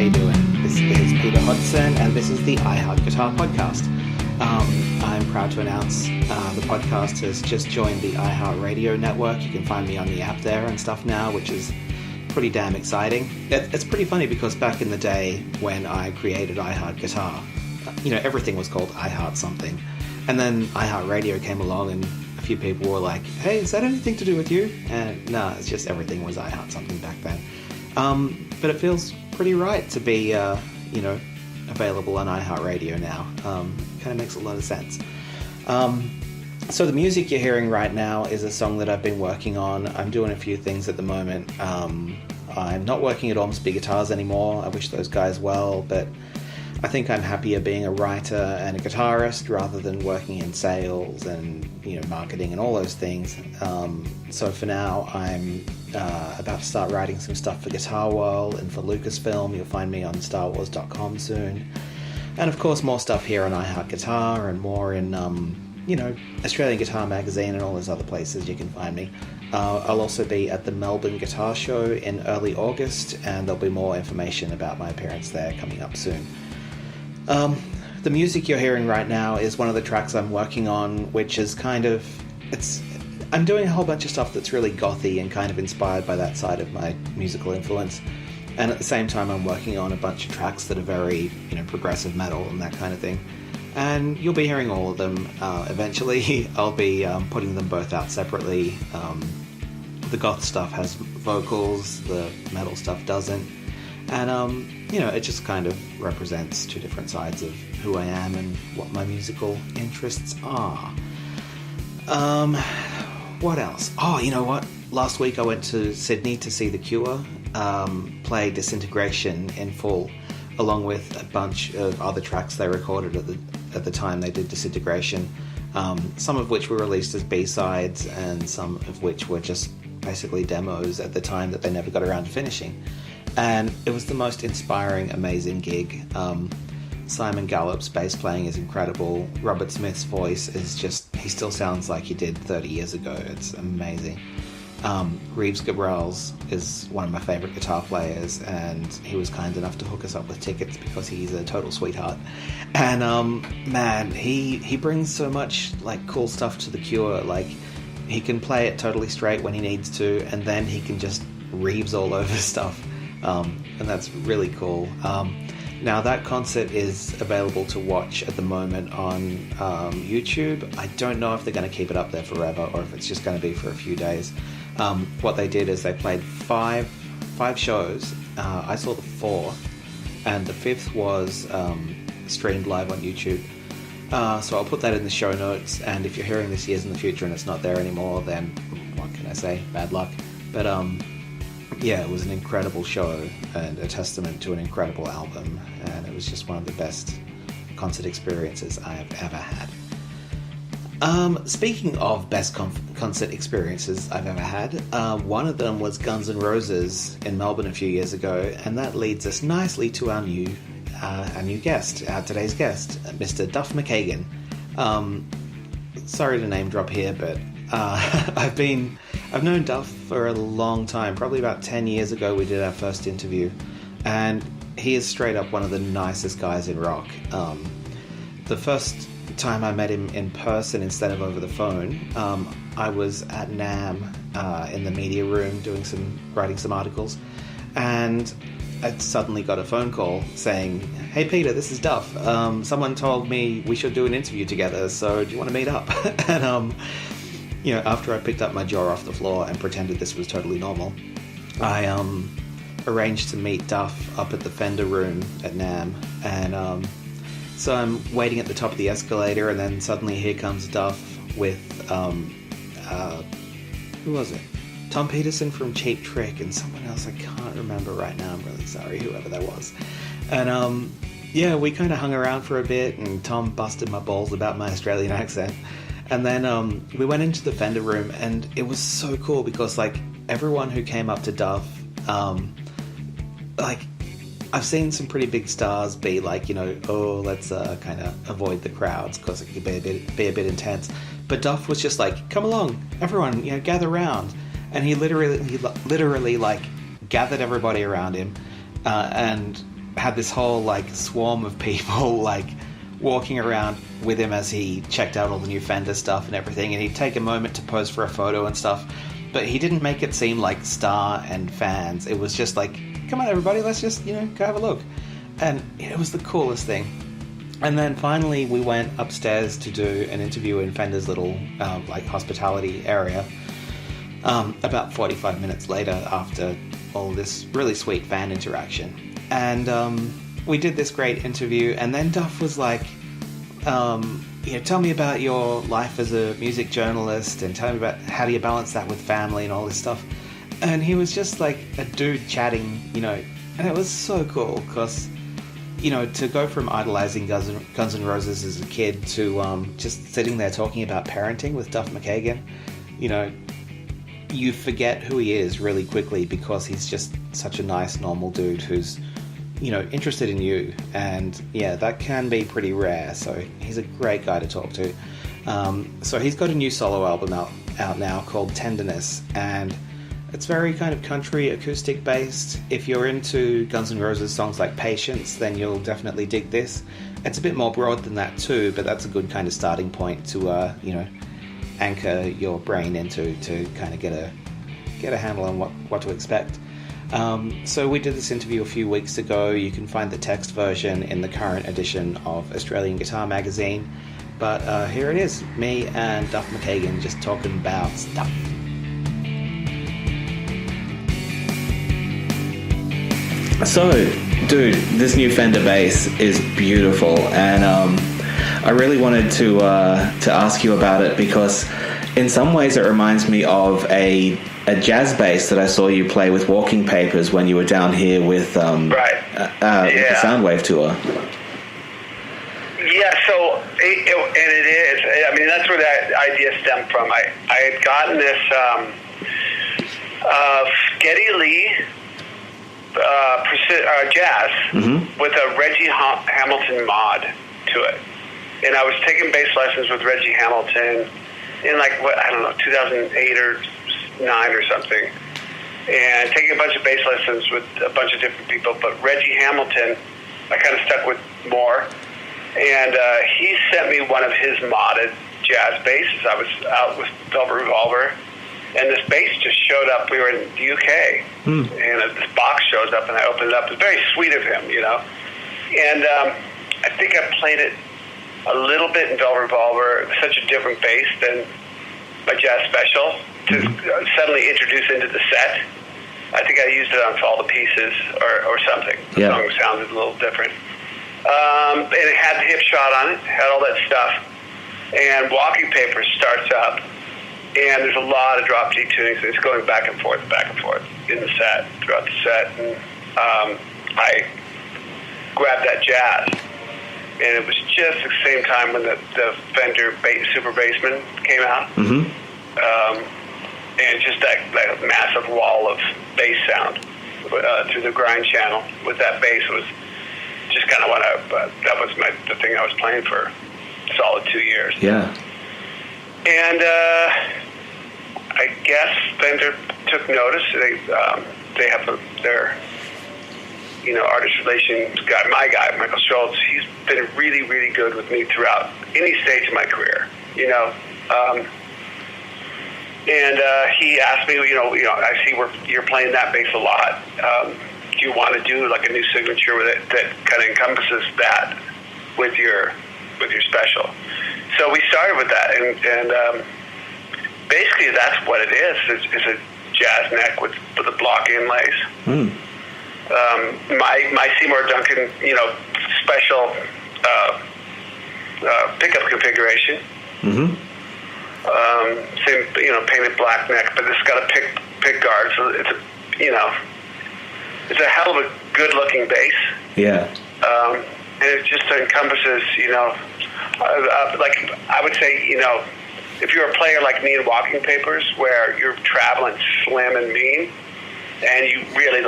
you doing? This is Peter Hodgson, and this is the iHeart Guitar Podcast. I'm proud to announce the podcast has just joined the iHeart Radio network. You can find me on the app there and stuff now, which is pretty damn exciting. It's pretty funny because back in the day when I created iHeart Guitar, everything was called iHeart something. And then iHeart Radio came along and a few people were like, hey, is that anything to do with you? And no, it's just everything was iHeart something back then. But it feels pretty right to be, available on iHeartRadio now. Kind of makes a lot of sense. So the music you're hearing right now is a song that I've been working on. I'm doing a few things at the moment. I'm not working at Ormsby Guitars anymore. I wish those guys well, but I think I'm happier being a writer and a guitarist rather than working in sales and, marketing and all those things. So for now, I'm about to start writing some stuff for Guitar World and for Lucasfilm. You'll find me on StarWars.com soon. And of course, more stuff here on iHeart Guitar and more in, Australian Guitar Magazine and all those other places you can find me. I'll also be at the Melbourne Guitar Show in early August, and there'll be more information about my appearance there coming up soon. The music you're hearing right now is one of the tracks I'm working on, which is I'm doing a whole bunch of stuff that's really gothy and kind of inspired by that side of my musical influence. And at the same time, I'm working on a bunch of tracks that are very, progressive metal and that kind of thing. And you'll be hearing all of them eventually. I'll be putting them both out separately. The goth stuff has vocals, the metal stuff doesn't. And, it just kind of represents two different sides of who I am and what my musical interests are. What else? Oh, you know what? Last week I went to Sydney to see The Cure play Disintegration in full, along with a bunch of other tracks they recorded at the time they did Disintegration, some of which were released as B-sides and some of which were just basically demos at the time that they never got around to finishing. And it was the most inspiring, amazing gig. Simon Gallup's bass playing is incredible. Robert Smith's voice is he still sounds like he did 30 years ago. It's amazing. Reeves Gabrels is one of my favorite guitar players, and he was kind enough to hook us up with tickets because he's a total sweetheart. And man, he brings so much cool stuff to The Cure. He can play it totally straight when he needs to, and then he can just Reeves all over stuff. And that's really cool. Now that concert is available to watch at the moment on YouTube. I don't know if they're going to keep it up there forever or if it's just going to be for a few days. What they did is they played five shows. I saw the fourth, and the fifth was streamed live on YouTube. So I'll put that in the show notes, and if you're hearing this years in the future and it's not there anymore, then what can I say? Bad luck. But yeah, it was an incredible show and a testament to an incredible album, and it was just one of the best concert experiences I have ever had. Speaking of best concert experiences I've ever had, one of them was Guns N' Roses in Melbourne a few years ago, and that leads us nicely to our new guest, today's guest, Mr. Duff McKagan. Sorry to name drop here, but I've known Duff for a long time. Probably about 10 years ago we did our first interview, and he is straight up one of the nicest guys in rock. The first time I met him in person instead of over the phone, I was at NAMM in the media room writing some articles, and I suddenly got a phone call saying, "Hey Peter, this is Duff. Someone told me we should do an interview together, so do you want to meet up?" And after I picked up my jaw off the floor and pretended this was totally normal, I arranged to meet Duff up at the Fender room at NAMM, and so I'm waiting at the top of the escalator, and then suddenly here comes Duff with who was it? Tom Peterson from Cheap Trick and someone else I can't remember right now. I'm really sorry, whoever that was. And we kind of hung around for a bit, and Tom busted my balls about my Australian accent. And then we went into the Fender room, and it was so cool because everyone who came up to Duff, I've seen some pretty big stars be let's kind of avoid the crowds because it could be a bit intense. But Duff was just come along, everyone, gather round. And he literally gathered everybody around him, and had this whole like swarm of people like walking around with him as he checked out all the new Fender stuff and everything, and he'd take a moment to pose for a photo and stuff, but he didn't make it seem like star and fans. It was just like, come on everybody, let's just, go have a look. And it was the coolest thing. And then finally we went upstairs to do an interview in Fender's little hospitality area about 45 minutes later, after all this really sweet fan interaction. And we did this great interview, and then Duff was like, tell me about your life as a music journalist, and tell me about how do you balance that with family and all this stuff. And he was just like a dude chatting, and it was so cool because, to go from idolizing Guns N' Roses as a kid to just sitting there talking about parenting with Duff McKagan, you forget who he is really quickly because he's just such a nice, normal dude who's, interested in you. And yeah, that can be pretty rare. So he's a great guy to talk to. So he's got a new solo album out now called Tenderness, and it's very kind of country acoustic based. If you're into Guns N' Roses songs like Patience, then you'll definitely dig this. It's a bit more broad than that too, but that's a good kind of starting point to anchor your brain into, to kind of get a handle on what to expect. So we did this interview a few weeks ago. You can find the text version in the current edition of Australian Guitar Magazine. But here it is, me and Duff McKagan just talking about stuff. So, dude, this new Fender bass is beautiful, and I really wanted to ask you about it because in some ways it reminds me of a jazz bass that I saw you play with Walking Papers when you were down here with the Soundwave tour. Yeah, so it is. I mean, that's where that idea stemmed from. I had gotten this Geddy Lee jazz with a Reggie Hamilton mod to it, and I was taking bass lessons with Reggie Hamilton in 2008 or 9 or something, and taking a bunch of bass lessons with a bunch of different people, but Reggie Hamilton I kind of stuck with more, and he sent me one of his modded jazz basses. I was out with Velvet Revolver, and this bass just showed up. We were in the UK, and this box shows up, and I opened it up. It was very sweet of him, and I think I played it a little bit in Velvet Revolver. It was such a different bass than my Jazz Special to suddenly introduce into the set. I think I used it on All the Pieces or something. The song sounded a little different. And it had the hip shot on it, had all that stuff. And Walking Papers starts up, and there's a lot of drop D tunings. It's going back and forth in the set, throughout the set. And I grabbed that jazz. And it was just the same time when the Fender Super Bassman came out. And just that massive wall of bass sound through the grind channel with that bass was just kind of that was the thing I was playing for a solid 2 years. Yeah. And I guess Fender took notice. They have their artist relations guy, my guy, Michael Schultz. He's been really, really good with me throughout any stage of my career, And he asked me, I see you're playing that bass a lot. Do you want to do like a new signature with it that kind of encompasses that with your special? So we started with that, and basically that's what it is. It's a jazz neck with a block inlays. My Seymour Duncan, special pickup configuration. Same, painted black neck, but it's got a pick guard, so it's a hell of a good-looking bass. Yeah. And it just encompasses, like I would say, if you're a player like me in Walking Papers, where you're traveling slim and mean, and you really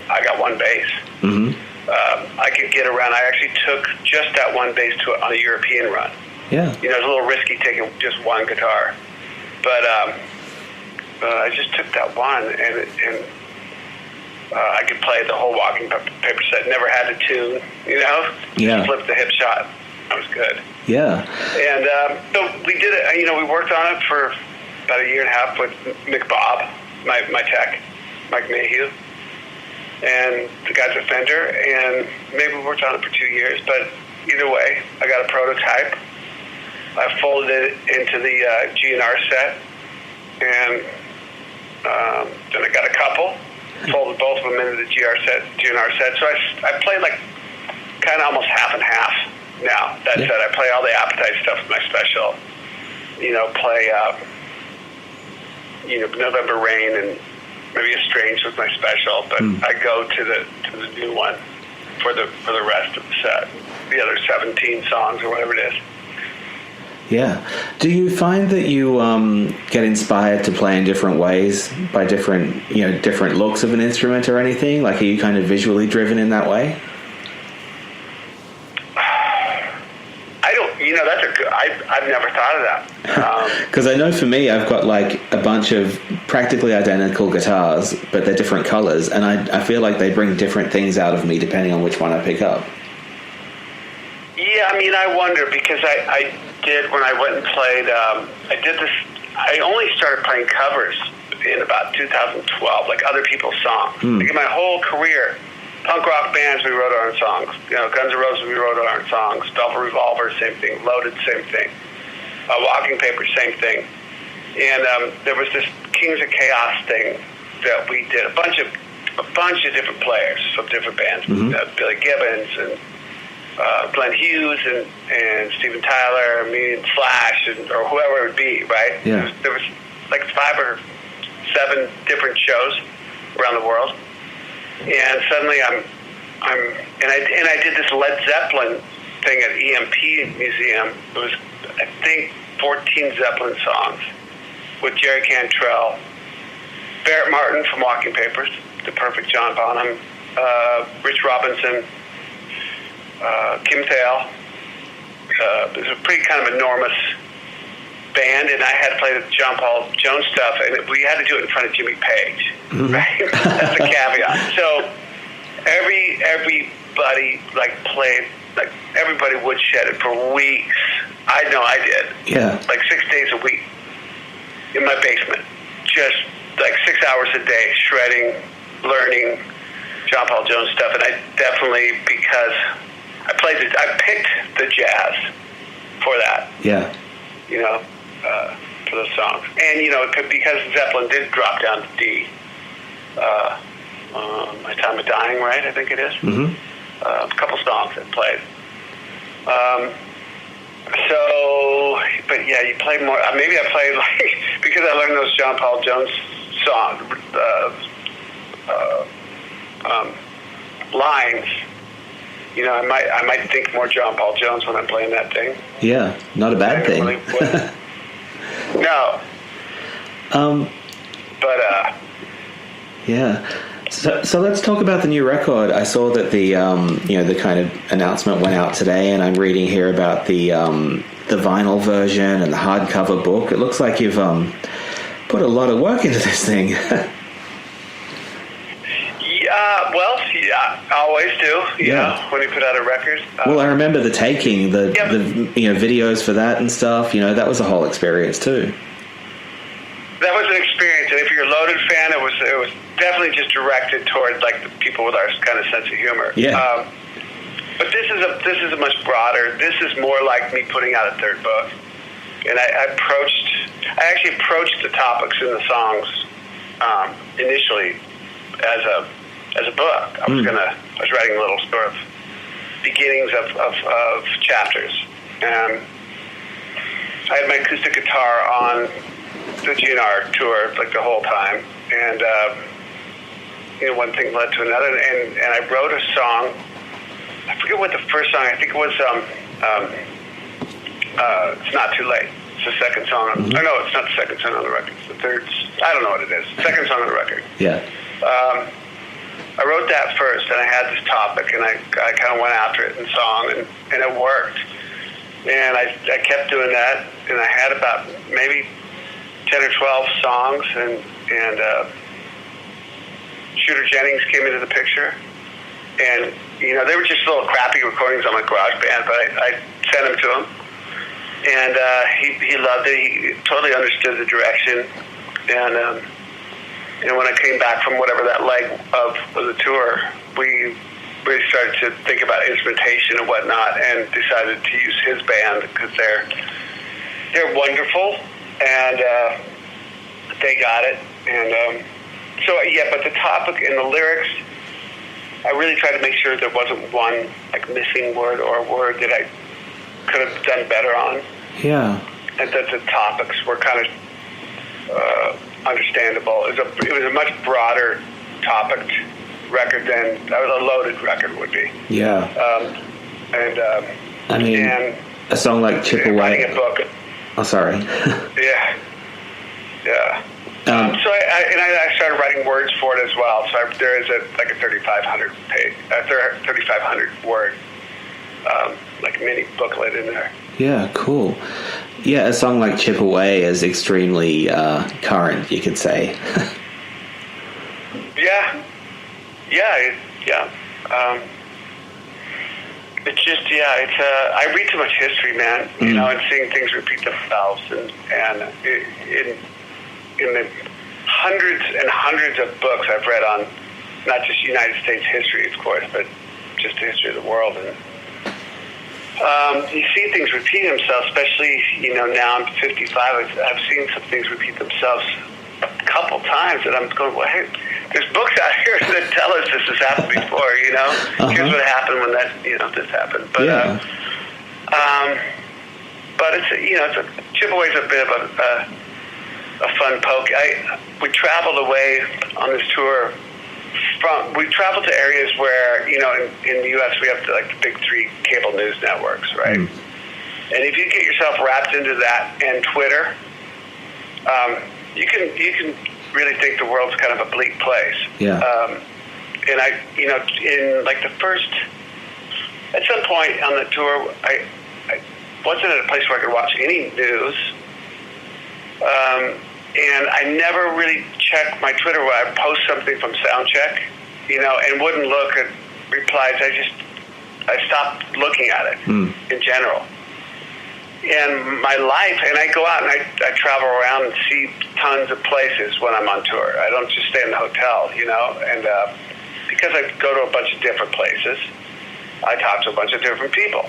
I got one bass. I could get around. I actually took just that one bass on a European run. Yeah. It's a little risky taking just one guitar, but I just took that one, and I could play the whole Walking Paper set. Never had to tune, Yeah. Just flipped the hip shot. That was good. Yeah. And so we did it. We worked on it for about a year and a half with Mick Bob, my tech, Mike Mayhew, and the guys at Fender. And maybe we worked on it for 2 years. But either way, I got a prototype. I folded it into the GNR set, and then I got a couple. Folded both of them into the GNR set. So I play like kind of almost half and half now. That said, I play all the Appetite stuff with my special. Play November Rain and maybe Estranged with my special. But I go to the new one for the rest of the set. The other 17 songs or whatever it is. Yeah. Do you find that you get inspired to play in different ways by different looks of an instrument or anything? Like, are you kind of visually driven in that way? I don't. That's a good. I've never thought of that. Because I know for me, I've got like a bunch of practically identical guitars, but they're different colors, and I feel like they bring different things out of me depending on which one I pick up. Yeah, I wonder, because I did when I went and played. I did this. I only started playing covers in about 2012, like other people's songs. Like in my whole career, punk rock bands, we wrote our own songs. Guns N' Roses, we wrote our own songs. Velvet Revolver, same thing. Loaded, same thing. Walking Paper, same thing. And there was this Kings of Chaos thing that we did. A bunch of different players from different bands. Billy Gibbons and Glenn Hughes and Steven Tyler, me and Slash, or whoever it would be, right? Yeah. There was like 5 or 7 different shows around the world, and suddenly I did this Led Zeppelin thing at EMP Museum. It was, I think, 14 Zeppelin songs with Jerry Cantrell, Barrett Martin from Walking Papers, the perfect John Bonham, Rich Robinson, Kim Thale. It was a pretty kind of enormous band, and I had played the John Paul Jones stuff, and we had to do it in front of Jimmy Page, right? That's the caveat. So everybody played, everybody woodshedded for weeks. I know I did. Yeah. 6 days a week in my basement, just 6 hours a day, shredding, learning John Paul Jones stuff, and I definitely, because I picked the jazz for that. Yeah. For those songs. And, because Zeppelin did drop down to D, My Time of Dying, right? I think it is. A couple songs I played. But yeah, you play more. Maybe I played, because I learned those John Paul Jones songs, lines. I might think more John Paul Jones when I'm playing that thing. Yeah, not a bad thing. Really no. Yeah. So let's talk about the new record. I saw that the the kind of announcement went out today, and I'm reading here about the vinyl version and the hardcover book. It looks like you've put a lot of work into this thing. I always do, when you put out a record. Well, I remember the taking, the videos for that and stuff. That was a whole experience too. That was an experience, and if you're a Loaded fan, it was definitely just directed toward the people with our kind of sense of humor. Yeah. But this is a much broader. This is more like me putting out a third book, and I actually approached the topics in the songs initially as a book. I was writing little sort of beginnings of chapters, and I had my acoustic guitar on the GNR tour the whole time, and one thing led to another, and I wrote a song. I forget what the first song. I think it was "It's Not Too Late." It's the second song. Oh no, it's not the second song on the record. It's the third. I don't know what it is. Second song on the record. Yeah. I wrote that first, and I had this topic, and I kind of went after it in song, and it worked. And I kept doing that, and I had about maybe 10 or 12 songs, and Shooter Jennings came into the picture, and you know, they were just little crappy recordings on my GarageBand, but I sent them to him, and he loved it. He totally understood the direction, and when I came back from whatever that leg of the tour, we started to think about instrumentation and whatnot, and decided to use his band because they're wonderful, and they got it. And so yeah, but the topic and the lyrics, I really tried to make sure there wasn't one like missing word or a word that I could have done better on. Yeah. And that the topics were kind of understandable. It was a much broader topic record than a loaded record would be. Yeah. I mean, a song like Chip Away. Writing a book. Oh, sorry. Yeah. Yeah. So I started writing words for it as well. So there is a 3,500 page, 3,500 word, like mini booklet in there. Yeah, cool. Yeah, a song like Chip Away is extremely current, you could say. Yeah. It's just, I read too much history, man, you know, and seeing things repeat themselves, and in the hundreds and hundreds of books I've read on not just United States history, of course, but just the history of the world, and you see things repeat themselves, especially, you know, now I'm 55, I've seen some things repeat themselves a couple times, and I'm going, well, hey, there's books out here that tell us this has happened before, you know. Here's what happened when this happened. But but it's Chip Away's a bit of a fun poke. We traveled away on this tour. We traveled to areas where, you know, in the U.S. we have the big three cable news networks, right? And if you get yourself wrapped into that and Twitter, you can really think the world's kind of a bleak place. Yeah. And I, you know, in like at some point on the tour, I wasn't at a place where I could watch any news. And I never really checked my Twitter where I post something from Soundcheck, you know, and wouldn't look at replies. I stopped looking at it in general. And my life, and I go out and I travel around and see tons of places when I'm on tour. I don't just stay in the hotel, you know, and because I go to a bunch of different places, I talk to a bunch of different people.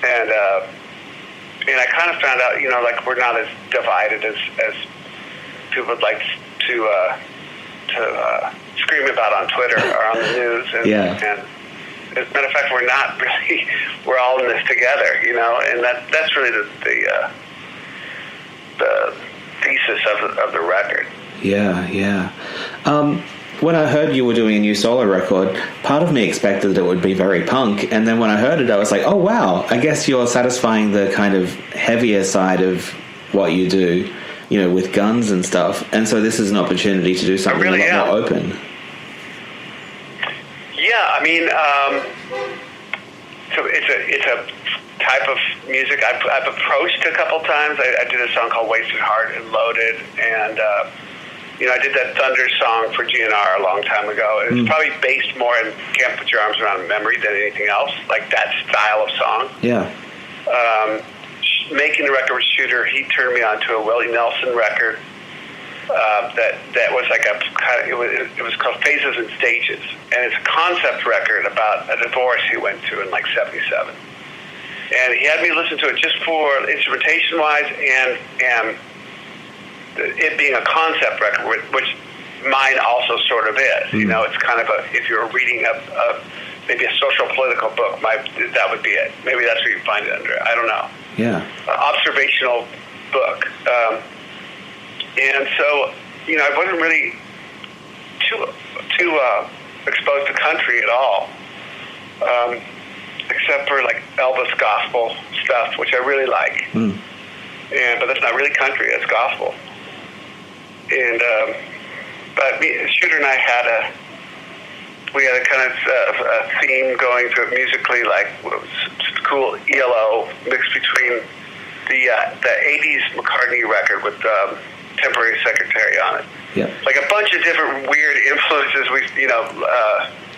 And I kind of found out, you know, like we're not as divided as people would like to scream about on Twitter or on the news. And as a matter of fact, we're not really. We're all in this together, you know, and that's really the thesis of the record. Yeah. When I heard you were doing a new solo record, part of me expected it would be very punk, and then when I heard it, I was like, oh wow, I guess you're satisfying the kind of heavier side of what you do, you know, with guns and stuff, and so this is an opportunity to do something a lot more open. Yeah, I mean, so it's a type of music I've approached a couple times. I did a song called Wasted Heart and Loaded, and you know, I did that Thunder song for GNR a long time ago. It's probably based more in Can't Put Your Arms Around Memory than anything else, like that style of song. Yeah. Making the record with Shooter, he turned me on to a Willie Nelson record that was like it was called Phases and Stages, and it's a concept record about a divorce he went to in like '77. And he had me listen to it just for instrumentation wise and it being a concept record, which mine also sort of is. You know, it's kind of if you're reading maybe a social political book, that would be it. Maybe that's where you find it under. I don't know. Yeah. Observational book. And so, you know, I wasn't really too exposed to country at all, except for like Elvis gospel stuff, which I really like. But that's not really country; it's gospel. And but Shooter and I had a kind of a theme going through it musically, like it was cool ELO mixed between the '80s McCartney record with Temporary Secretary on it, Yeah. Like a bunch of different weird influences we,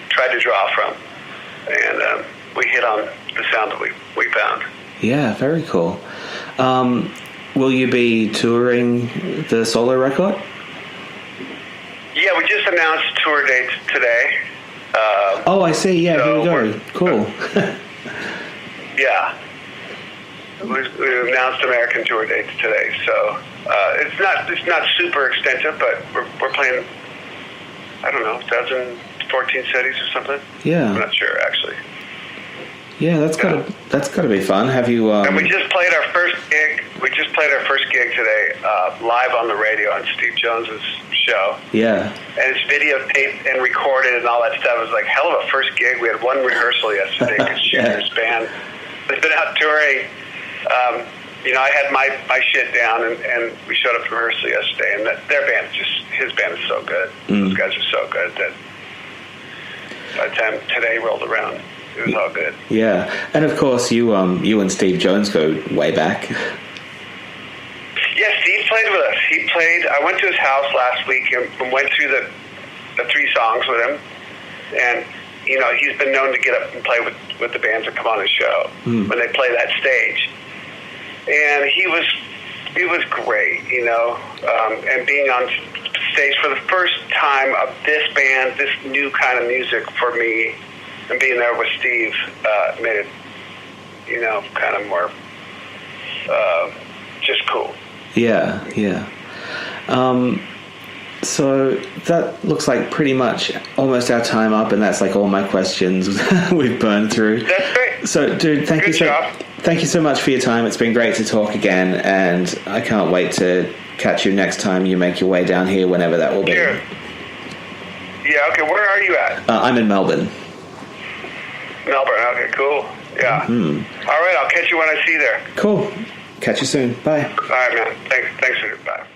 tried to draw from. And we hit on the sound that we found. Yeah, very cool. Will you be touring the solo record? Yeah, we just announced tour dates today. I see. Yeah, so here we go. Cool. Yeah. We announced American tour dates today, so it's not super extensive, but we're playing, I don't know, 14 cities or something. Yeah. I'm not sure actually. Yeah, that's gotta be fun. Have you? And we just played our first gig. We just played our first gig today, live on the radio on Steve Jones's show. Yeah. And it's videotaped and recorded and all that stuff. It was like hell of a first gig. We had one rehearsal yesterday because Junior's band has been out touring. I had my shit down, and we showed up to rehearsal yesterday, and his band is so good. Those guys are so good that by the time today rolled around, it was all good. Yeah, and of course you and Steve Jones go way back. Yeah, Steve played with us. I went to his house last week and went through the 3 songs with him, and he's been known to get up and play with the bands that come on his show when they play that stage. And he was great, and being on stage for the first time of this band, this new kind of music for me, and being there with Steve made it, kind of more just cool. Yeah, yeah. So that looks like pretty much almost our time up, and that's like all my questions we've burned through. That's great. So, dude, thank you so much for your time. It's been great to talk again, and I can't wait to catch you next time you make your way down here, whenever that will be. Sure. Yeah, okay, where are you at? I'm in Melbourne. Melbourne, okay, cool. Yeah. All right, I'll catch you when I see you there. Cool. Catch you soon. Bye. All right, man. Thanks for it. Bye.